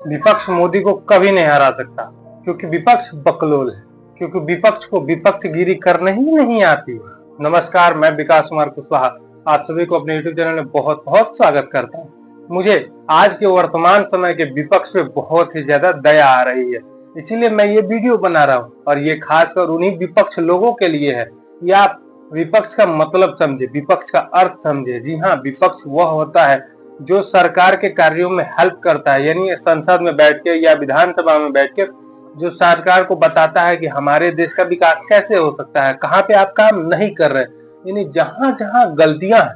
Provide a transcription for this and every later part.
विपक्ष मोदी को कभी नहीं हरा सकता, क्योंकि विपक्ष बकलोल है, क्योंकि विपक्ष को विपक्षगिरी करने ही नहीं आती। नमस्कार, मैं विकास कुमार कुशवाहा आप सभी को अपने YouTube चैनल में बहुत बहुत स्वागत करता हूँ। मुझे आज के वर्तमान समय के विपक्ष पे बहुत ही ज्यादा दया आ रही है, इसीलिए मैं ये वीडियो बना रहा हूँ। और ये खासकर उन्हीं विपक्ष लोगों के लिए है कि आप विपक्ष का मतलब समझे, विपक्ष का अर्थ समझे। जी हाँ, विपक्ष वह होता है जो सरकार के कार्यों में हेल्प करता है, यानी संसद में बैठ के या विधानसभा में बैठ के जो सरकार को बताता है कि हमारे देश का विकास कैसे हो सकता है, कहाँ पे आप काम नहीं कर रहे, यानी जहां जहां गलतियां हैं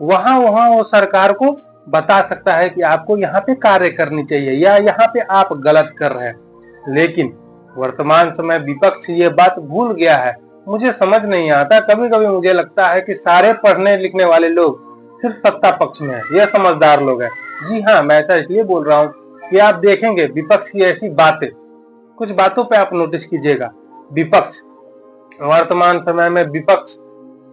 वहां वहां वो सरकार को बता सकता है कि आपको यहाँ पे कार्य करनी चाहिए या यहाँ पे आप गलत कर रहे हैं। लेकिन वर्तमान समय विपक्ष ये बात भूल गया है। मुझे समझ नहीं आता, कभी कभी मुझे लगता है कि सारे पढ़ने लिखने वाले लोग सिर्फ सत्ता पक्ष में है, ये समझदार लोग हैं। जी हाँ, मैं ऐसा इसलिए बोल रहा हूँ कि आप देखेंगे विपक्ष की ऐसी बातें, कुछ बातों पे आप नोटिस कीजिएगा। विपक्ष वर्तमान समय में विपक्ष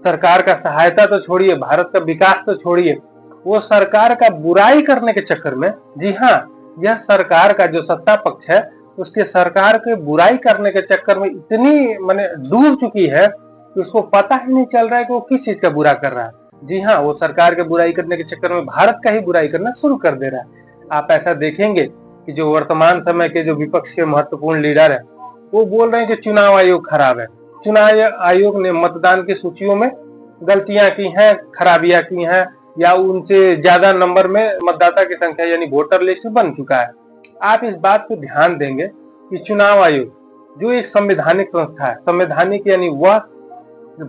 सरकार का सहायता तो छोड़िए, भारत का विकास तो छोड़िए, वो सरकार का बुराई करने के चक्कर में, जी हाँ, यह सरकार का जो सत्ता पक्ष है उसके सरकार के बुराई करने के चक्कर में इतनी माने डूब चुकी है कि उसको पता ही नहीं चल रहा है कि वो किस चीज का बुरा कर रहा है। जी हाँ, वो सरकार के बुराई करने के चक्कर में भारत का ही बुराई करना शुरू कर दे रहा है। आप ऐसा देखेंगे कि जो वर्तमान समय के जो विपक्ष के महत्वपूर्ण लीडर है वो बोल रहे हैं कि चुनाव आयोग खराब है, चुनाव आयोग ने मतदान की सूचियों में गलतियां की हैं, खराबियां की हैं, या उनसे ज्यादा नंबर में मतदाता की संख्या यानी वोटर लिस्ट बन चुका है। आप इस बात पर ध्यान देंगे कि चुनाव आयोग जो एक संवैधानिक संस्था है, संवैधानिक यानी वह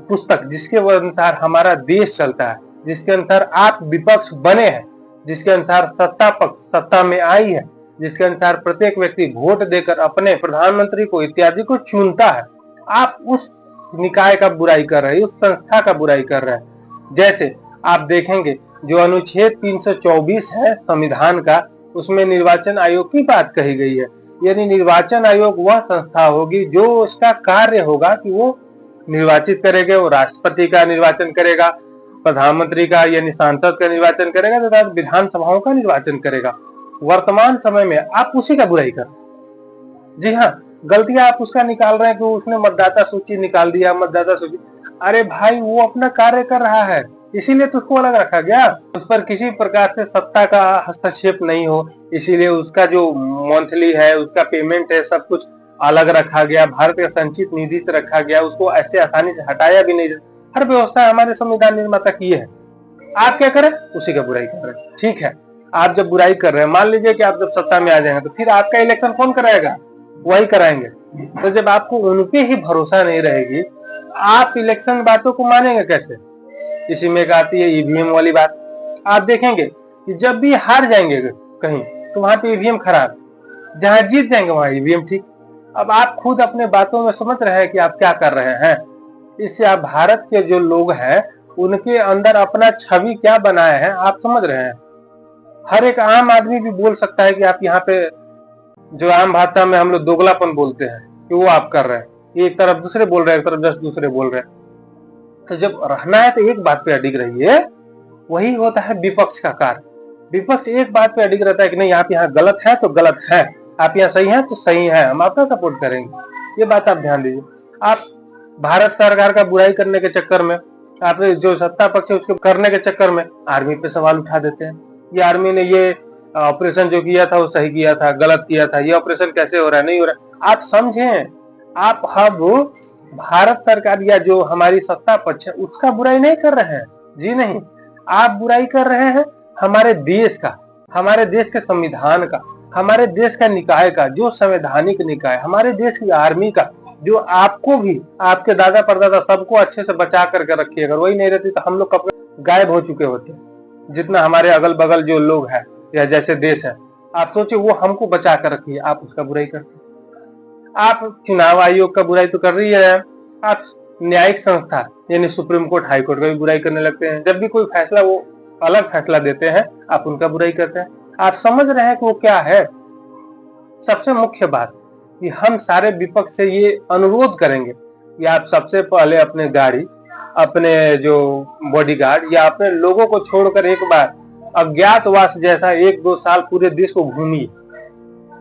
पुस्तक जिसके अनुसार हमारा देश चलता है, जिसके अनुसार आप विपक्ष बने हैं, जिसके अनुसार सत्ता पक्ष सत्ता में आई है, जिसके अनुसार प्रत्येक व्यक्ति वोट देकर अपने प्रधानमंत्री को इत्यादि को चुनता है, आप उस निकाय का बुराई कर रहे हैं, उस संस्था का बुराई कर रहे हैं। जैसे आप देखेंगे जो अनुच्छेद 324 है संविधान का, उसमें निर्वाचन आयोग की बात कही गई है। यानी निर्वाचन आयोग वह संस्था होगी जो उसका कार्य होगा कि वो निर्वाचित करेगा, वो राष्ट्रपति का निर्वाचन करेगा, प्रधानमंत्री का यानी सांसद का निर्वाचन करेगा तथा विधानसभाओं का निर्वाचन करेगा। वर्तमान समय में आप उसी का बुराई कर, जी हाँ, गलतियां आप उसका निकाल रहे हैं कि उसने मतदाता सूची निकाल दिया, मतदाता सूची। अरे भाई, वो अपना कार्य कर रहा है, इसीलिए तो उसको अलग रखा गया। उस पर किसी प्रकार से सत्ता का हस्तक्षेप नहीं हो, इसीलिए उसका जो मंथली है, उसका पेमेंट है, सब कुछ अलग रखा गया, भारत के संचित निधि से रखा गया, उसको ऐसे आसानी से हटाया भी नहीं। हर व्यवस्था हमारे संविधान निर्माता की है। आप क्या करें, उसी का बुराई कर रहे हैं। ठीक है, आप जब बुराई कर रहे हैं, मान लीजिए कि आप जब सत्ता में आ जाएंगे तो फिर आपका इलेक्शन कौन कराएगा? वही कराएंगे। तो जब आपको उनपे ही भरोसा नहीं रहेगी, आप इलेक्शन बातों को मानेंगे कैसे? इसी में एक आती है ईवीएम वाली बात। आप देखेंगे कि जब भी हार जाएंगे कहीं तो वहां पे ईवीएम खराब, जहां जीत जाएंगे वहां ईवीएम ठीक। अब आप खुद अपने बातों में समझ रहे हैं कि आप क्या कर रहे हैं। इससे आप भारत के जो लोग हैं उनके अंदर अपना छवि क्या बनाए हैं आप समझ रहे हैं। हर एक आम आदमी भी बोल सकता है कि आप यहाँ पे जो आम भाषा में हम लोग दोगलापन बोलते हैं कि वो आप कर रहे हैं। एक तरफ दूसरे बोल रहे हैं, एक तरफ जस्ट दूसरे बोल रहे हैं। तो जब रहना है तो एक बात पे अडिग रहिए, वही होता है विपक्ष का कार्य। विपक्ष एक बात पे अडिग रहता है कि नहीं, आप यहाँ गलत है तो गलत है, आप यहाँ सही है तो सही है, हम आपका सपोर्ट करेंगे। ये बात आप ध्यान दीजिए। आप भारत सरकार का बुराई करने के चक्कर में, आप जो सत्ता पक्ष है उसको करने के चक्कर में आर्मी पे सवाल उठा देते हैं। ये आर्मी ने ये ऑपरेशन जो किया था वो सही किया था, गलत किया था, ये ऑपरेशन कैसे हो रहा है, नहीं हो रहा। आप समझें, आप अब भारत सरकार या जो हमारी सत्ता पक्ष है उसका बुराई नहीं कर रहे हैं, जी नहीं, आप बुराई कर रहे हैं हमारे देश का, हमारे देश के संविधान का, हमारे देश का निकाय का, जो संवैधानिक निकाय, हमारे देश की आर्मी का, जो आपको भी, आपके दादा परदादा सबको अच्छे से बचा करके रखी। अगर वही नहीं रहती तो हम लोग कब गायब हो चुके होते। जितना हमारे अगल बगल जो लोग हैं या जैसे देश है, आप सोचिए वो हमको बचा कर रखी है, आप उसका बुराई करते। आप चुनाव आयोग का बुराई तो कर रही है, आप न्यायिक संस्था यानी सुप्रीम कोर्ट, हाई कोर्ट का भी बुराई करने लगते हैं। जब भी कोई फैसला वो अलग फैसला देते हैं आप उनका बुराई करते हैं। आप समझ रहे हैं कि वो क्या है। सबसे मुख्य बात कि हम सारे विपक्ष से ये अनुरोध करेंगे कि आप सबसे पहले अपने गाड़ी, अपने जो बॉडीगार्ड या अपने लोगों को छोड़कर एक बार अज्ञातवास जैसा 1-2 साल पूरे देश को घूमिए।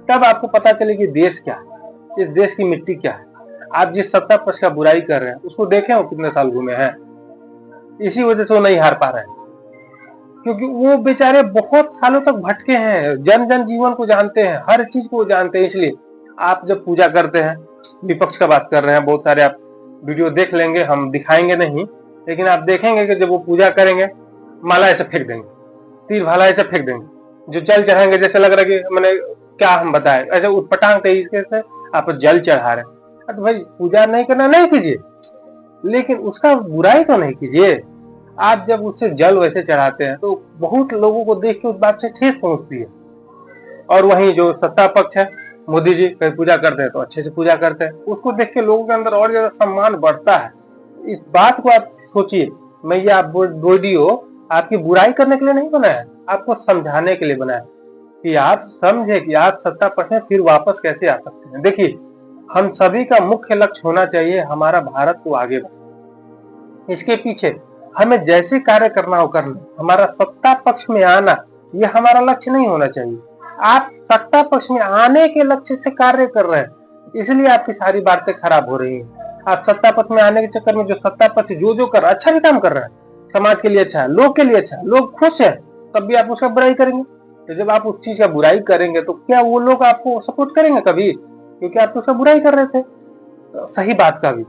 तब आपको पता चले कि देश क्या है, इस देश की मिट्टी क्या है। आप जिस सत्ता पक्ष का बुराई कर रहे हैं उसको देखें वो कितने साल घूमे हैं, इसी वजह से वो नहीं हार पा रहे हैं, क्योंकि वो बेचारे बहुत सालों तक भटके हैं, जन जन जीवन को जानते हैं, हर चीज को जानते हैं। इसलिए आप जब पूजा करते हैं, विपक्ष का बात कर रहे हैं, बहुत सारे आप वीडियो देख लेंगे, हम दिखाएंगे नहीं, लेकिन आप देखेंगे कि जब वो पूजा करेंगे माला ऐसे फेंक देंगे, तीर भाला ऐसे फेंक देंगे, जो जल चढ़ाएंगे जैसे लग रहा है कि मैंने क्या हम बताए, ऐसे उठपटांग तरीके से आप जल चढ़ा रहे हैं। तो भाई पूजा नहीं करना नहीं कीजिए, लेकिन उसका बुराई तो नहीं कीजिए। आप जब उससे जल वैसे चढ़ाते हैं तो बहुत लोगों को देख के उस बात से ठेस पहुंचती है। और वहीं जो सत्ता पक्ष है, मोदी जी कहीं पूजा करते हैं तो अच्छे से पूजा करते हैं, उसको देख के लोगों के अंदर और ज्यादा सम्मान बढ़ता है। इस बात को आप सोचिए, मैं ये आप वीडियो आपकी बुराई करने के लिए नहीं बनाया, आपको समझाने के लिए बनाया कि आप समझे कि आप सत्ता पक्ष में फिर वापस कैसे आ सकते हैं। देखिए, हम सभी का मुख्य लक्ष्य होना चाहिए हमारा भारत को आगे बढ़ाना। इसके पीछे हमें जैसे कार्य करना हो करना, हमारा सत्ता पक्ष में आना ये हमारा लक्ष्य नहीं होना चाहिए। आप सत्ता पक्ष में आने के लक्ष्य से कार्य कर रहे हैं, इसलिए आपकी सारी बातें खराब हो रही हैं। आप सत्ता पक्ष में आने के चक्कर में जो सत्ता पक्ष जो कर रहा है, अच्छा भी काम कर रहा है, समाज के लिए अच्छा है, लोग के लिए अच्छा है, लोग खुश है, तब भी आप उसका बुराई करेंगे। तो जब आप उस चीज का बुराई करेंगे तो क्या वो लोग आपको सपोर्ट करेंगे कभी? क्योंकि आप तो उसका बुराई कर रहे थे। तो सही बात का भी,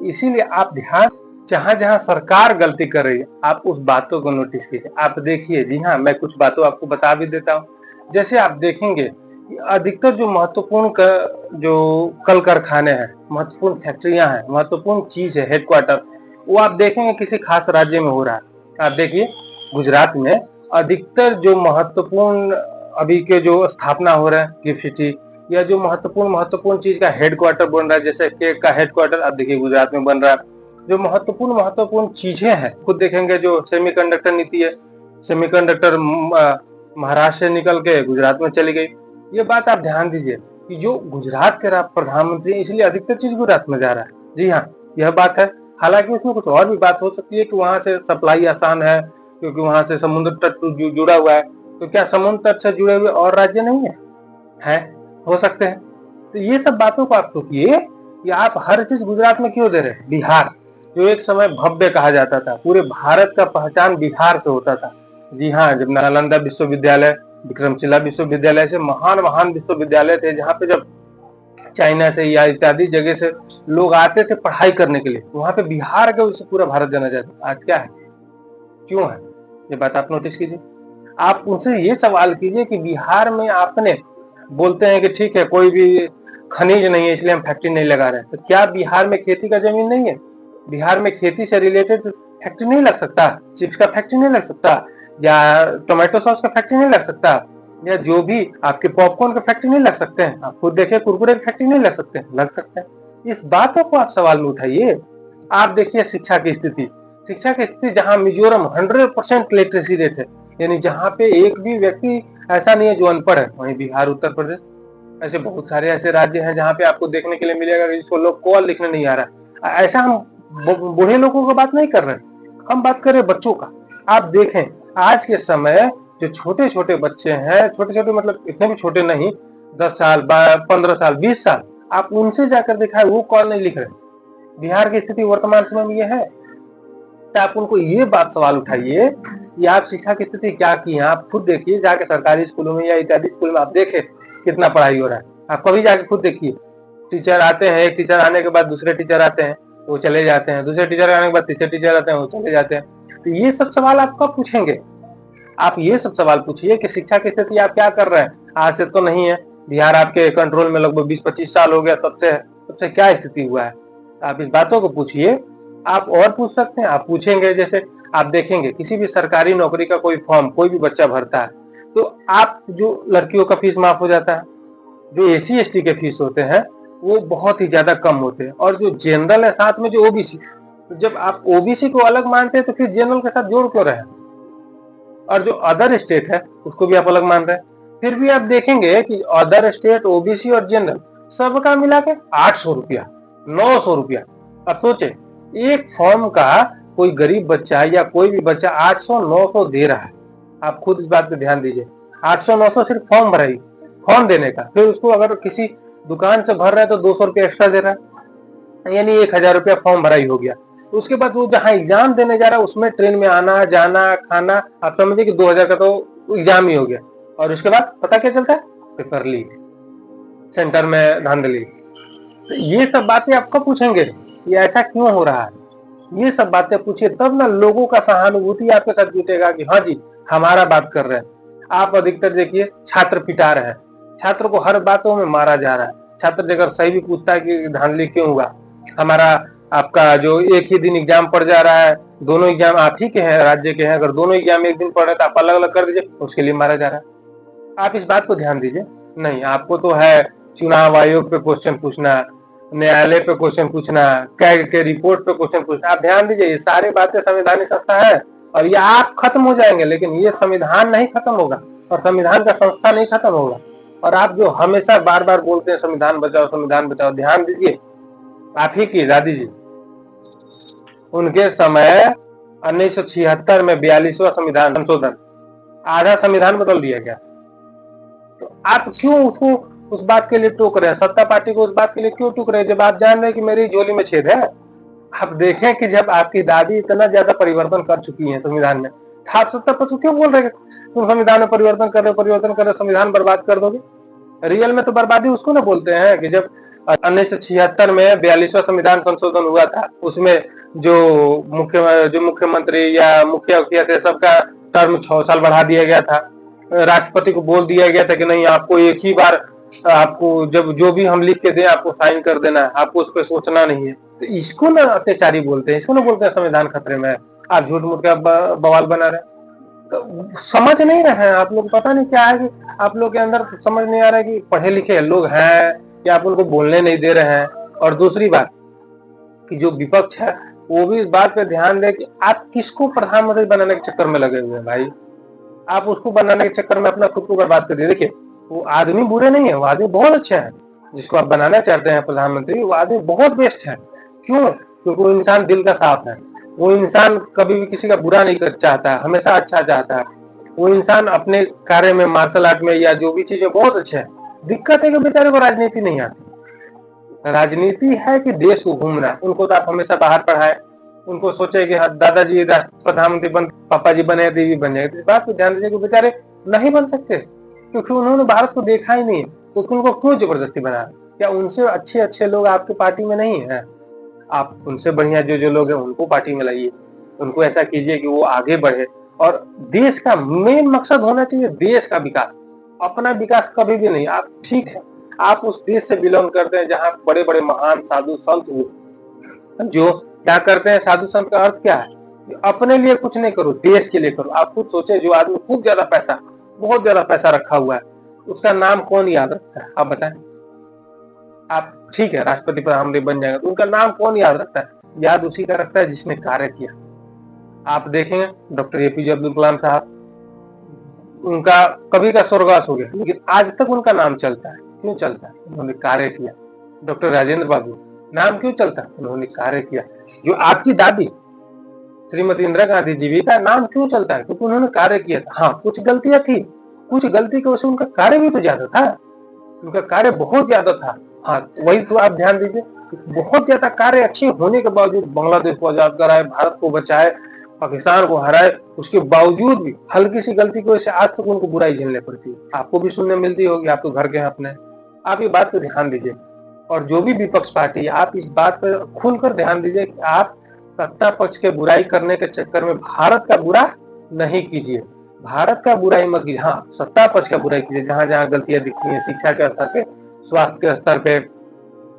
इसीलिए आप ध्यान, जहां जहां सरकार गलती कर रही है आप उस बातों को नोटिस कीजिए, आप देखिए। जी हाँ, मैं कुछ बातों आपको बता भी देता हूँ। जैसे आप देखेंगे कि अधिकतर जो महत्वपूर्ण जो कल कारखाने हैं, महत्वपूर्ण फैक्ट्रियां हैं, महत्वपूर्ण चीज है, हेडक्वार्टर, वो आप देखेंगे किसी खास राज्य में हो रहा है। आप देखिए गुजरात में अधिकतर जो महत्वपूर्ण अभी के जो स्थापना हो रहा है, गिफ्ट सिटी, या जो महत्वपूर्ण चीज का हेडक्वार्टर बन रहा है, जैसे केक का हेडक्वार्टर आप देखिए गुजरात में बन रहा है। जो महत्वपूर्ण चीजें हैं, खुद देखेंगे जो सेमीकंडक्टर नीति है, सेमीकंडक्टर महाराष्ट्र से निकल के गुजरात में चली गई। ये बात आप ध्यान दीजिए कि जो गुजरात के प्रधानमंत्री हैं, इसलिए अधिकतर चीज गुजरात में जा रहा है। जी हाँ, यह बात है। हालांकि उसमें कुछ और भी बात हो सकती है कि वहां से सप्लाई आसान है, क्योंकि वहां से समुद्र तट जुड़ा हुआ है। तो क्या समुद्र तट से जुड़े हुए और राज्य नहीं है? हो सकते हैं। तो ये सब बातों को आप सोचिए कि आप हर चीज गुजरात में क्यों दे रहे हैं। बिहार, जो एक समय भव्य कहा जाता था, पूरे भारत का पहचान बिहार से होता था। जी हाँ, जब नालंदा विश्वविद्यालय, विक्रमशिला विश्वविद्यालय से महान विश्वविद्यालय थे, जहाँ पे जब चाइना से या इत्यादि जगह से लोग आते थे पढ़ाई करने के लिए, वहां पे बिहार के वजह से पूरा भारत जाना जाता। आज क्या है, क्यों है, ये बात आप नोटिस कीजिए। आप उनसे ये सवाल कीजिए कि बिहार में आपने बोलते हैं कि ठीक है कोई भी खनिज नहीं है इसलिए हम फैक्ट्री नहीं लगा रहे हैं, तो क्या बिहार में खेती का जमीन नहीं है? बिहार में खेती से रिलेटेड फैक्ट्री नहीं लग सकता? चिप्स का फैक्ट्री नहीं लग सकता? या टोमेटो सॉस का फैक्ट्री नहीं लग सकता? या जो भी आपके पॉपकॉर्न का फैक्ट्री नहीं लग सकते हैं? आप खुद देखिए, कुरकुरे की फैक्ट्री नहीं लग सकते हैं? लग सकते हैं। इस बातों को आप सवाल में उठाइए। आप देखिए शिक्षा की स्थिति, जहां मिजोरम 100% लिटरेसी रेट है, यानी जहां पे एक भी व्यक्ति ऐसा नहीं है जो अनपढ़ है, वहीं बिहार, उत्तर प्रदेश, ऐसे बहुत सारे ऐसे राज्य हैं जहाँ पे आपको देखने के लिए मिलेगा कि जिसको लोग को लिखने नहीं आ रहा। ऐसा हम बूढ़े लोगों की बात नहीं कर रहे, हम बात कर रहे बच्चों का। आप देखें आज के समय जो छोटे छोटे बच्चे हैं, छोटे मतलब इतने भी छोटे नहीं, 10 साल 15 साल 20 साल, आप उनसे जाकर दिखाए वो कॉल नहीं लिख रहे। बिहार की स्थिति वर्तमान समय में ये है। तो आप उनको ये बात सवाल उठाइए कि आप शिक्षा की स्थिति क्या की है। आप खुद देखिए जाके सरकारी स्कूलों में या इत्यादि स्कूल में, आप देखें कितना पढ़ाई हो रहा है। आप कभी जाके खुद देखिए, टीचर आते हैं, एक टीचर आने के बाद दूसरे टीचर आते हैं, वो चले जाते हैं, दूसरे टीचर आने के बाद तीसरे टीचर आते हैं, वो चले जाते हैं। तो ये सब सवाल आप कब पूछेंगे? आप ये सब सवाल पूछिए कि शिक्षा की स्थिति आप क्या कर रहे हैं। आज से तो नहीं है, बिहार आपके कंट्रोल में लगभग 20-25 साल हो गया, तब से क्या स्थिति हुआ है। आप इस बातों को पूछिए। आप और पूछ सकते हैं, आप पूछेंगे। जैसे आप देखेंगे किसी भी सरकारी नौकरी का कोई फॉर्म कोई भी बच्चा भरता है, तो आप जो लड़कियों का फीस माफ हो जाता है, जो SC ST के फीस होते हैं वो बहुत ही ज्यादा कम होते हैं, और जो जनरल है साथ में जो OBC, तो जब आप OBC को अलग मानते हैं तो फिर जनरल के साथ जोड़ क्यों रहे? और जो अदर स्टेट है उसको भी आप अलग मान रहे हैं। फिर भी आप देखेंगे कि अदर स्टेट, OBC और जनरल सबका मिला के 800 रुपया, 900 रुपया। अब सोचे एक फॉर्म का कोई गरीब बच्चा या कोई भी बच्चा 800-900 दे रहा है। आप खुद इस बात पे ध्यान दीजिए, 800-900 सिर्फ फॉर्म भराई। फॉर्म देने का, फिर उसको अगर किसी दुकान से भर रहा है तो 200 रुपया एक्स्ट्रा दे रहा है, यानी 1000 रुपया फॉर्म भरा ही हो गया। उसके बाद वो जहाँ एग्जाम देने जा रहा है उसमें ट्रेन में आना जाना खाना, आप समझिए कि 2000 का तो एग्जाम ही हो गया। और उसके बाद पता क्या चलता है, पेपर लीक, सेंटर में धांधली। तो ये सब बातें आप कब पूछेंगे, ये ऐसा क्यों हो रहा है, ये सब बातें पूछिए, तब ना लोगों का सहानुभूति आपके साथ जुटेगा कि हाँ जी हमारा बात कर रहे हैं। आप अधिकतर देखिए छात्र पिटा रहे हैं, छात्र को हर बातों में मारा जा रहा है। छात्र अगर सही भी पूछता है कि धांधली क्यों हुआ, हमारा आपका जो एक ही दिन एग्जाम पड़ जा रहा है, दोनों एग्जाम आप ही के हैं, राज्य के हैं, अगर दोनों एग्जाम एक दिन पड़ रहे तो आप अलग अलग कर दीजिए, उसके लिए मारा जा रहा है। आप इस बात को ध्यान दीजिए। नहीं, आपको तो है चुनाव आयोग पे क्वेश्चन पूछना, न्यायालय पे क्वेश्चन पूछना, कैग के रिपोर्ट पे क्वेश्चन पूछना। आप ध्यान दीजिए, ये सारे बातें संवैधानिक संस्था है और ये आप खत्म हो जाएंगे, लेकिन ये संविधान नहीं खत्म होगा और संविधान का संस्था नहीं खत्म होगा। और आप जो हमेशा बार बार बोलते हैं संविधान बचाओ, ध्यान दीजिए, आप ही की दादी जी, उनके समय 1976 में 42वां संविधान संशोधन, आधा संविधान बदल दिया गया। तो आप क्यों उसको उस बात के लिए टोक रहे हैं, सत्ता पार्टी को उस बात के लिए क्यों टोक रहे हैं, जब आप जान रहे हैं कि मेरी झोली में छेद है। आप देखें कि जब आपकी दादी इतना ज्यादा परिवर्तन कर चुकी है संविधान में, आप सत्ता पर क्यों बोल रहे हैं तुम संविधान में परिवर्तन कर रहे, संविधान बर्बाद कर दोगे। रियल में तो बर्बादी उसको ना बोलते हैं कि जब 1976 में 42वां संविधान संशोधन हुआ था, उसमें जो मुख्यमंत्री या मुखिया थे सबका टर्म 6 साल बढ़ा दिया गया था। राष्ट्रपति को बोल दिया गया था कि नहीं, आपको एक ही बार, आपको जब जो भी हम लिख के दें आपको साइन कर देना है, आपको उस पर सोचना नहीं है। तो इसको ना अत्याचारी बोलते हैं, इसको ना बोलते हैं संविधान खतरे में है। आप झूठ मूठ का बवाल बना रहे हैं, तो समझ नहीं रहे हैं आप लोग। पता नहीं क्या है कि आप लोग के अंदर समझ नहीं आ रहा है कि पढ़े लिखे लोग हैं या आप उनको बोलने नहीं दे रहे हैं। और दूसरी बात कि जो विपक्ष है वो भी इस बात पे ध्यान दे कि आप किसको प्रधानमंत्री बनाने के चक्कर में लगे हुए हैं भाई। आप उसको बनाने के चक्कर में अपना खुद को बर्बाद कर दिए। देखिए, वो आदमी बुरे नहीं है, वो आदमी बहुत अच्छे हैं, जिसको आप बनाना चाहते हैं प्रधानमंत्री, वो आदमी बहुत बेस्ट है। क्यों? क्योंकि वो इंसान दिल का साफ है, वो इंसान कभी भी किसी का बुरा नहीं कर चाहता, हमेशा अच्छा चाहता है। वो इंसान अपने कार्य में, मार्शल आर्ट में या जो भी चीजें बहुत अच्छे है। दिक्कत है कि बेचारे को राजनीति नहीं आती। राजनीति है कि देश को घूमना, उनको तो आप हमेशा बाहर पढ़ाए, उनको सोचे कि दादाजी प्रधानमंत्री बन, पापा जी बने, दीदी बन जाएंगे। इस बात को ध्यान दीजिए कि बेचारे नहीं बन सकते, क्योंकि उन्होंने भारत को देखा ही नहीं। तो उनको क्यों जबरदस्ती बना? क्या उनसे अच्छे अच्छे लोग आपके पार्टी में नहीं है? आप उनसे बढ़िया जो जो लोग हैं उनको पार्टी में लाइए, उनको ऐसा कीजिए कि वो आगे बढ़े। और देश का मेन मकसद होना चाहिए देश का विकास, अपना विकास कभी भी नहीं। आप ठीक है, आप उस देश से बिलोंग करते हैं जहाँ बड़े बड़े महान साधु संत हुए, जो क्या करते हैं, साधु संत का अर्थ क्या है, अपने लिए कुछ नहीं करो, देश के लिए करो। आप खुद सोचे, जो आदमी खूब ज्यादा पैसा, बहुत ज्यादा पैसा रखा हुआ है, उसका नाम कौन याद रखता है? आप बताएं। आप ठीक है राष्ट्रपति प्रधानमंत्री बन जाएगा तो उनका नाम कौन याद रखता है? याद उसी का रखता है जिसने कार्य किया। आप देखेंगे डॉक्टर एपीजे अब्दुल कलाम साहब, उनका कभी का स्वर्गवास हो गया, लेकिन आज तक उनका नाम चलता है। क्यों चलता है? उन्होंने कार्य किया। डॉक्टर राजेंद्र बाबू, नाम क्यों चलता है? उन्होंने कार्य किया। जो आपकी दादी श्रीमती इंदिरा गांधी जी भी का नाम क्यों चलता है? क्योंकि उन्होंने कार्य किया था। हाँ, कुछ गलतियां थी, कुछ गलती की वजह से उनका कार्य भी तो ज्यादा था, उनका कार्य बहुत ज्यादा था। हाँ, वही तो आप ध्यान दीजिए, बहुत ज्यादा कार्य अच्छे होने के बावजूद बांग्लादेश को आजाद कराए, भारत को बचाए, पाकिस्तान को हराए, उसके बावजूद भी हल्की सी गलती की वजह से आज तक उनको बुराई झेलने पड़ती है। आपको भी सुनने मिलती होगी, आप तो घर के हैं अपने। आप ये बात पे ध्यान दीजिए। और जो भी विपक्ष पार्टी है, आप इस बात पर खुलकर ध्यान दीजिए कि आप सत्ता पक्ष के बुराई करने के चक्कर में भारत का बुरा नहीं कीजिए। भारत का बुराई मत कीजिए, हाँ सत्ता पक्ष का बुराई कीजिए। जहां जहां गलतियां दिखती हैं, शिक्षा के स्तर पे, स्वास्थ्य के स्तर पे,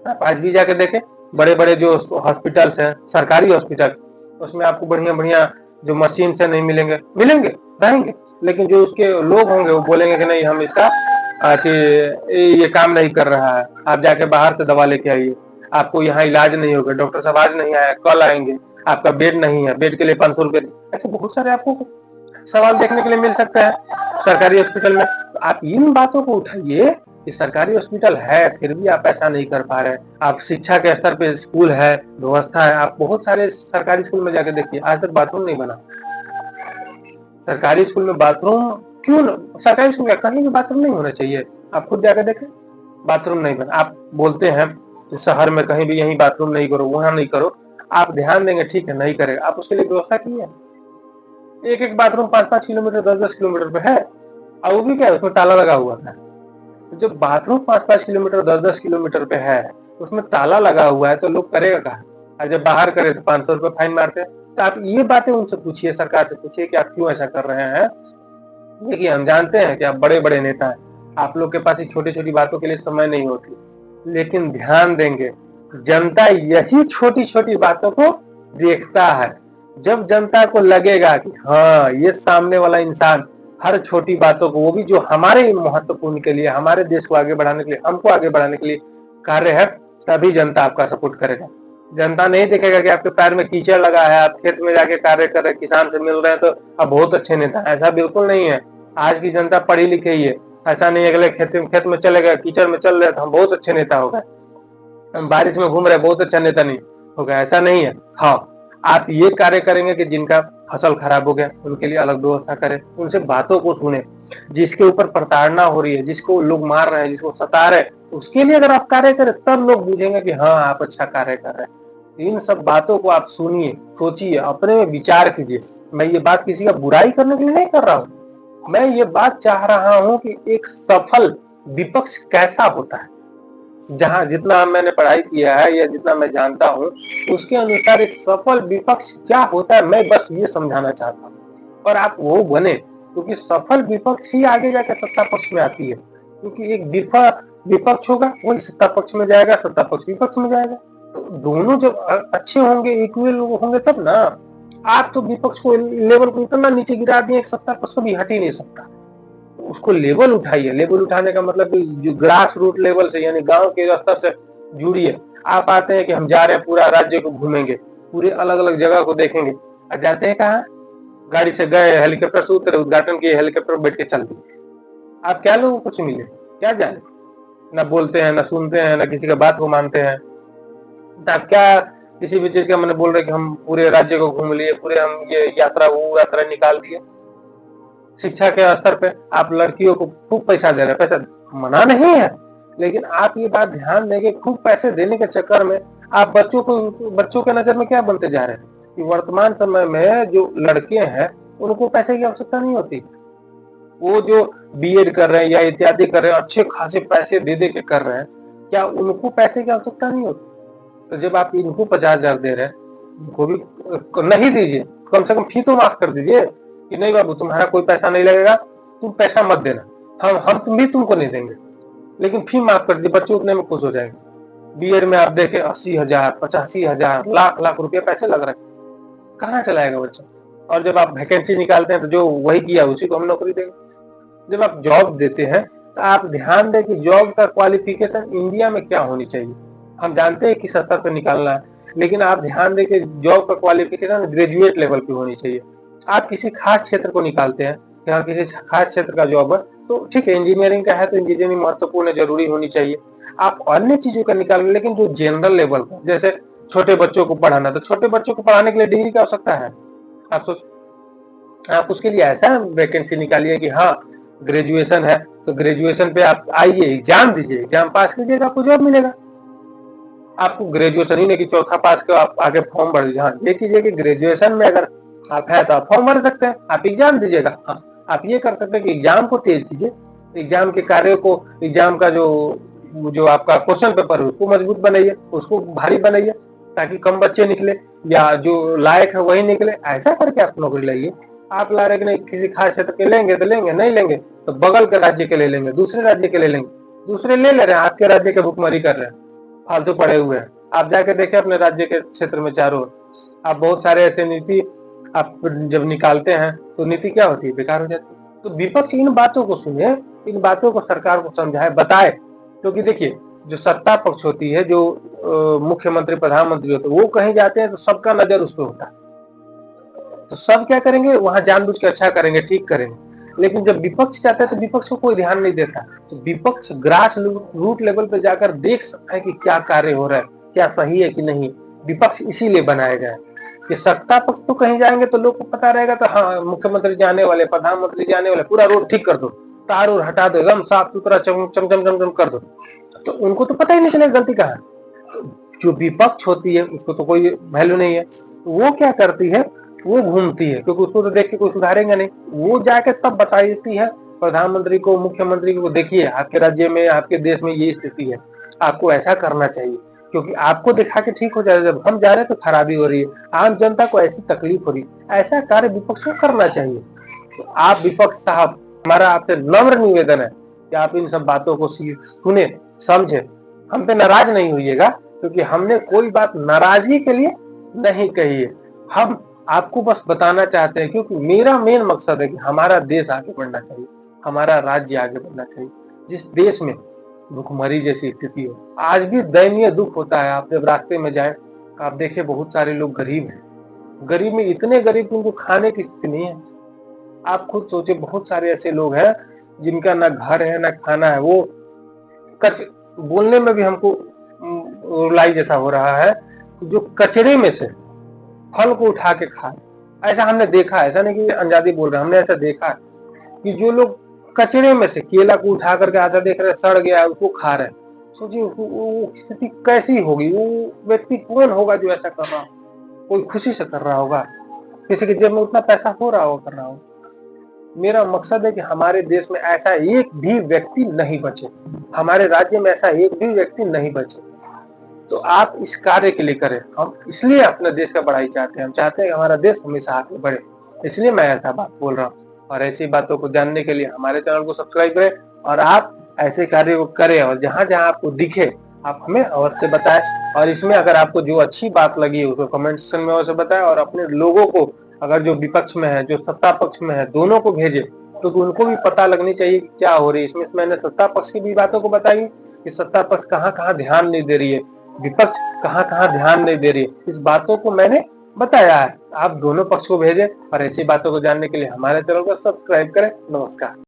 आप आज भी जाके देखें, बड़े बड़े जो हॉस्पिटल्स हैं, सरकारी हॉस्पिटल, उसमें आपको बढ़िया बढ़िया जो मशीन से नहीं मिलेंगे, मिलेंगे रहेंगे, लेकिन जो उसके लोग होंगे वो बोलेंगे कि नहीं, हम इसका ये काम नहीं कर रहा है, आप जाके बाहर से दवा लेके आइए, आपको यहाँ इलाज नहीं होगा, डॉक्टर साहब आज नहीं आया, कल आएंगे, आपका बेड नहीं है, बेड के लिए 500 रुपये। ऐसे बहुत सारे आपको सवाल देखने के लिए मिल सकते हैं सरकारी हॉस्पिटल में। तो आप इन बातों को उठाइए कि सरकारी हॉस्पिटल है फिर भी आप ऐसा नहीं कर पा रहे। आप शिक्षा के स्तर पे स्कूल है, व्यवस्था है, आप बहुत सारे सरकारी स्कूल में जाके देखिए, आज तक बाथरूम नहीं बना। सरकारी स्कूल में बाथरूम क्यों सरकारी स्कूल में कहीं भी बाथरूम नहीं होना चाहिए। आप खुद जाकर देखें, बाथरूम नहीं बना। आप बोलते हैं कि शहर में कहीं भी यहीं बाथरूम नहीं करो, वहां नहीं करो, आप ध्यान देंगे, ठीक है नहीं करेगा, आप उसके लिए व्यवस्था की है। एक एक बाथरूम 5-5 किलोमीटर 10-10 किलोमीटर पे है, और वो भी क्या है, उसमें ताला लगा हुआ है। जब बाथरूम 5-5 किलोमीटर 10-10 किलोमीटर पे है, उसमें ताला लगा हुआ है, तो लोग करेगा कहाँ? और जब बाहर करे तो 500 रुपये फाइन मारते हैं। तो आप ये बातें उनसे पूछिए, सरकार से पूछिए कि आप क्यों ऐसा कर रहे हैं। देखिए, हम जानते हैं कि आप बड़े बड़े नेता हैं, आप लोग के पास छोटी छोटी बातों के लिए समय नहीं होती, लेकिन ध्यान देंगे, जनता यही छोटी छोटी बातों को देखता है। जब जनता को लगेगा कि हाँ, ये सामने वाला इंसान हर छोटी बातों को, वो भी जो हमारे महत्वपूर्ण के लिए, हमारे देश को आगे बढ़ाने के लिए, हमको आगे बढ़ाने के लिए कार्य है, तभी जनता आपका सपोर्ट करेगा। जनता नहीं देखेगा कि आपके पैर में कीचड़ लगा है, आप खेत में जाके कार्य कर रहे हैं, किसान से मिल रहे हैं, तो अब बहुत अच्छे नेता हैं। ऐसा बिल्कुल नहीं है। आज की जनता पढ़ी लिखी ही है। ऐसा नहीं है अगले खेत में चले गए, कीचड़ में चल रहे तो हम बहुत अच्छे नेता हो गए, हम बारिश में घूम रहे बहुत अच्छा नेता नहीं हो गया, ऐसा नहीं है। हाँ, आप ये कार्य करेंगे कि जिनका फसल खराब हो गया उनके लिए अलग व्यवस्था करें, उनसे बातों को सुने, जिसके ऊपर प्रताड़ना हो रही है, जिसको लोग मार रहे हैं, जिसको सता रहे, उसके लिए अगर आप कार्य करें, तब लोग बुझेंगे कि हाँ, आप अच्छा कार्य कर रहे हैं। इन सब बातों को आप सुनिए, सोचिए, अपने में विचार कीजिए। मैं ये बात किसी का बुराई करने के लिए नहीं कर रहा हूँ, मैं ये बात चाह रहा हूँ कि एक सफल विपक्ष कैसा होता है। जहां जितना मैंने पढ़ाई किया है या जितना मैं जानता हूँ, उसके अनुसार एक सफल विपक्ष क्या होता है, मैं बस ये समझाना चाहता हूँ। और आप वो बने, क्योंकि सफल विपक्ष ही आगे जाकर सत्ता पक्ष में आती है। क्योंकि एक विपक्ष होगा, वही सत्ता पक्ष में जाएगा, सत्ता पक्ष विपक्ष में जाएगा। तो दोनों जब अच्छे होंगे, इक्वल होंगे, तब ना। आप तो विपक्ष को लेवल को इतना नीचे गिरा दिए, सत्ता पक्ष को भी हट ही नहीं सकता। उसको लेवल उठाइए। लेवल उठाने का मतलब जो ग्रास रूट लेवल से, यानी गांव के स्तर से जुड़िए। आप आते हैं कि हम जा रहे हैं, पूरा राज्य को घूमेंगे, पूरे अलग अलग जगह को देखेंगे, और जाते हैं कहाँ? गाड़ी से गए, हेलीकॉप्टर से उतरे, उद्घाटन किए, हेलीकॉप्टर बैठ के चल दिए। आप क्या लोगों को कुछ मिले, क्या जाने? ना बोलते हैं, ना सुनते हैं, ना किसी का बात को मानते हैं। तो आप क्या किसी भी चीज का मैंने बोल रहे कि हम पूरे राज्य को घूम लिए, पूरे हम ये यात्रा वो यात्रा निकाल दिए। शिक्षा के स्तर पे आप लड़कियों को खूब पैसा दे रहे हैं, पैसा मना नहीं है, लेकिन आप ये बात ध्यान देंगे, खूब पैसे देने के चक्कर में आप बच्चों के नजर में क्या बनते जा रहे हैं कि वर्तमान समय में जो लड़के हैं उनको पैसे की आवश्यकता नहीं होती। वो जो बीएड कर रहे हैं या इत्यादि कर रहे हैं, अच्छे खासे पैसे दे दे के कर रहे हैं, क्या उनको पैसे की आवश्यकता नहीं होती? तो जब आप इनको 50,000 दे रहे हैं, उनको भी नहीं दीजिए, कम से कम फी तो माफ कर दीजिए कि नहीं बाबू, तुम्हारा कोई पैसा नहीं लगेगा, तुम पैसा मत देना, हम तुम भी तुमको नहीं देंगे, लेकिन फी माफ कर दीजिए। बच्चे उतने में खुश हो जाएंगे। बीएड में आप देखें 80,000 85,000 लाख लाख रुपया पैसे लग रहे हैं, कहाँ चलाएगा बच्चा? और जब आप वैकेंसी निकालते हैं तो जो वही किया उसी को हम नौकरी देंगे। जब आप जॉब देते हैं तो आप ध्यान दें कि जॉब का क्वालिफिकेशन इंडिया में क्या होनी चाहिए। हम जानते हैं कि 70 पे निकालना है, लेकिन आप ध्यान दें कि जॉब का क्वालिफिकेशन ग्रेजुएट लेवल की होनी चाहिए। आप किसी खास क्षेत्र को निकालते हैं, यहाँ किसी खास क्षेत्र का जॉब है, तो ठीक है, इंजीनियरिंग का है तो इंजीनियरिंग महत्वपूर्ण जरूरी होनी चाहिए। आप अन्य चीजों का निकाल, लेकिन जो जनरल लेवल का, जैसे छोटे बच्चों को पढ़ाना, तो छोटे बच्चों को पढ़ाने के लिए डिग्री की आवश्यकता है। आप सोच, आप उसके लिए ऐसा वैकेंसी निकालिए कि हाँ, ग्रेजुएशन है तो ग्रेजुएशन पे आप आइए, एग्जाम दीजिए, एग्जाम पास कीजिएगा, आपको जॉब मिलेगा। आपको ग्रेजुएशन ही नहीं कि चौथा पास के आप आगे फॉर्म भर दीजिए। हाँ, ये कीजिए कि ग्रेजुएशन में अगर आप है तो आप फॉर्म भर सकते हैं, आप एग्जाम दीजिएगा। हाँ, आप ये कर सकते हैं कि एग्जाम को तेज कीजिए, एग्जाम के कार्य को, एग्जाम का जो जो आपका क्वेश्चन पेपर है उसको मजबूत बनाइए, उसको भारी बनाइए, ताकि कम बच्चे निकले या जो लायक है वही निकले। ऐसा करके आप नौकरी लाइए। आप ला रहे कि नहीं किसी खास क्षेत्र के लेंगे तो लेंगे, नहीं लेंगे तो बगल के राज्य के ले लेंगे, दूसरे राज्य के ले लेंगे। दूसरे ले रहे हैं, आपके राज्य के भुखमरी कर रहे हैं, फालतू पड़े हुए हैं। आप जाके देखें अपने राज्य के क्षेत्र में चारों ओर, आप बहुत सारे ऐसे नीति आप जब निकालते हैं तो नीति क्या होती है, बेकार हो जाती है। तो विपक्ष इन बातों को सुने, इन बातों को सरकार को समझाए, बताए। क्योंकि देखिए, जो सत्ता पक्ष होती है, जो मुख्यमंत्री प्रधानमंत्री होते हैं, वो कहीं जाते हैं तो सबका नजर उस पर होता है, तो सब क्या करेंगे, वहां जानबूझ के अच्छा करेंगे, ठीक करेंगे। लेकिन जब विपक्ष जाता है तो विपक्ष को कोई ध्यान नहीं देता। तो विपक्ष ग्रास रूट लेवल पे जाकर देख सकता है कि क्या कार्य हो रहा है, क्या सही है कि नहीं। विपक्ष इसीलिए बनाया गया है कि सत्ता पक्ष तो कहीं जाएंगे तो लोग को पता रहेगा, तो हाँ, मुख्यमंत्री जाने वाले, प्रधानमंत्री जाने वाले, पूरा रोड ठीक कर दो, तार और हटा दो, एकदम साफ सुथरा चम चम चम चम चम कर दो, तो उनको तो पता ही नहीं चलेगा गलती कहाँ है। जो विपक्ष होती है उसको तो कोई वैल्यू नहीं है, वो क्या करती है, वो घूमती है, क्योंकि उसको तो देख के कोई सुधारेगा नहीं। वो जाके तब बताती है प्रधानमंत्री को, मुख्यमंत्री को, देखिए आपके राज्य में, आपके देश में ये स्थिति है, आपको ऐसा करना चाहिए, क्योंकि आपको दिखा के ठीक हो जाएगा। जब हम जा रहे हैं तो खराबी हो रही है, आम जनता को ऐसी तकलीफ हो रही है, ऐसा कार्य विपक्ष को करना चाहिए। तो आप विपक्ष साहब, हमारा आपसे नम्र निवेदन है कि आप इन सब बातों को सुने, समझे, हम पे नाराज नहीं होइएगा, क्योंकि हमने कोई बात नाराजगी के लिए नहीं कही है। हम आपको बस बताना चाहते हैं, क्योंकि मेरा मेन मकसद है कि हमारा देश आगे बढ़ना चाहिए, हमारा राज्य आगे बढ़ना चाहिए। जिस देश में भुखमरी जैसी स्थिति हो, आज भी दयनीय दुख होता है। आप जब रास्ते में जाए, आप देखें बहुत सारे लोग गरीब हैं, गरीब में इतने गरीब कि उनको खाने की स्थिति नहीं है। आप खुद सोचे, बहुत सारे ऐसे लोग हैं जिनका ना घर है ना खाना है। वो बोलने में भी हमको रुलाई जैसा हो रहा है, जो कचरे में से फल को उठा के खाए, ऐसा हमने देखा है। ऐसा नहीं कि अंजादी बोल रहे हैं, हमने ऐसा देखा है कि जो लोग कचरे में से केला को उठा करके, आधा देख रहे सड़ गया है, उसको खा रहे हैं। सोचिए वो स्थिति कैसी होगी, वो व्यक्ति कौन होगा जो ऐसा कर रहा हो। कोई खुशी से कर रहा होगा, किसी के जेब में उतना पैसा हो रहा होगा कर रहा होगा। मेरा मकसद है कि हमारे देश में ऐसा एक भी व्यक्ति नहीं बचे, हमारे राज्य में ऐसा एक भी व्यक्ति नहीं बचे। तो आप इस कार्य के लिए करें। हम इसलिए अपने देश का बढ़ाई चाहते हैं, हम चाहते हैं कि हमारा देश हमेशा आगे बढ़े, इसलिए मैं ऐसा बात बोल रहा हूँ। और ऐसी बातों को जानने के लिए हमारे चैनल को सब्सक्राइब करें, और आप ऐसे कार्य को करें, और जहां जहां आपको दिखे आप हमें अवश्य बताएं। और इसमें अगर आपको जो अच्छी बात लगी उसको कमेंट सेक्शन में अवश्य बताएं, और अपने लोगों को, अगर जो विपक्ष में है, जो सत्ता पक्ष में है, दोनों को भेजे, तो उनको भी पता लगनी चाहिए कि क्या हो रही है। इसमें मैंने सत्ता पक्ष की भी बातों को बताई कि सत्ता पक्ष कहाँ कहाँ ध्यान नहीं दे रही है, विपक्ष कहाँ कहाँ ध्यान नहीं दे रही है, इस बातों को मैंने बताया है। आप दोनों पक्ष को भेजें, और ऐसी बातों को जानने के लिए हमारे चैनल को सब्सक्राइब करें। नमस्कार।